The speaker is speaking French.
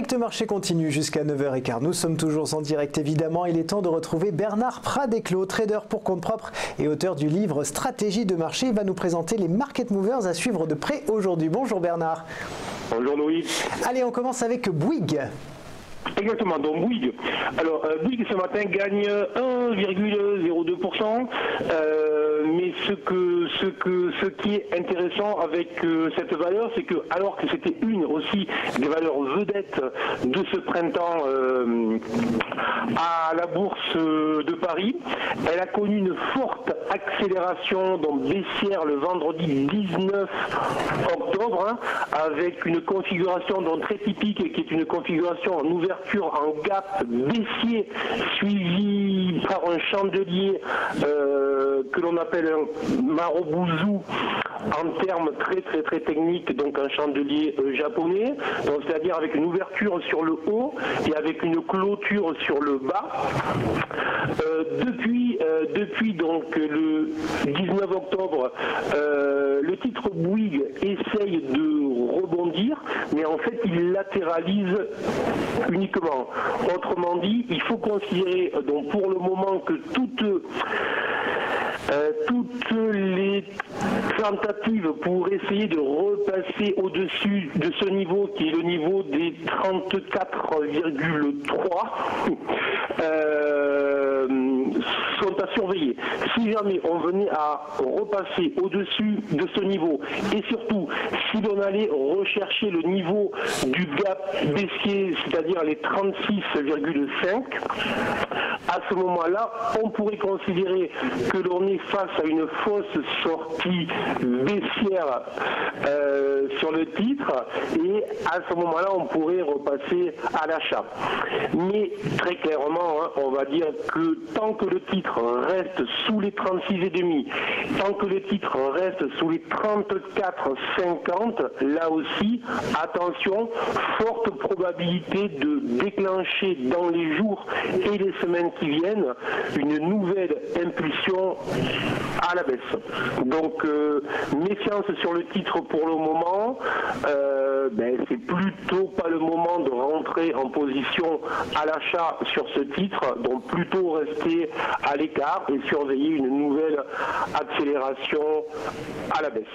Direct Marché continue jusqu'à 9h15. Nous sommes toujours en direct évidemment. Il est temps de retrouver Bernard Pradeclos, trader pour compte propre et auteur du livre Stratégie de marché. Il va nous présenter les market movers à suivre de près aujourd'hui. Bonjour Bernard. Bonjour Louis. Allez, on commence avec Bouygues. Exactement, donc Bouygues. Alors Bouygues ce matin gagne 1,02%, mais ce qui est intéressant avec cette valeur, c'est que alors que c'était une aussi des valeurs vedettes de ce printemps à la bourse de Paris, elle a connu une forte accélération donc baissière le vendredi 19 octobre, avec une configuration donc très typique qui est une configuration en ouverture en gap baissier suivi par un chandelier que l'on appelle un marobouzou en termes très techniques, donc un chandelier japonais, c'est-à-dire avec une ouverture sur le haut et avec une clôture sur le bas. Depuis donc le 19 octobre, le titre Bouygues essaye de rebondir, mais en fait il latéralise uniquement. Autrement dit, il faut considérer donc pour le moment que toutes les tentatives pour essayer de repasser au-dessus de ce niveau qui est le niveau des 34,3 sont à surveiller. Si jamais on venait à repasser au-dessus de ce niveau et surtout si l'on allait rechercher le niveau du gap baissier, c'est-à-dire les 36,5, à ce moment-là, on pourrait considérer que l'on est face à une fausse sortie baissière sur le titre et à ce moment-là, on pourrait repasser à l'achat. Mais très clairement, on va dire que tant que le titre reste sous les 36,5, tant que le titre reste sous les 34,50, là aussi, attention, forte probabilité de déclencher dans les jours et les semaines qui viennent une nouvelle impulsion à la baisse. Donc méfiance sur le titre pour le moment, c'est plutôt pas le moment de rentrer en position à l'achat sur ce titre, donc plutôt rester à l'écart et surveiller une nouvelle accélération à la baisse.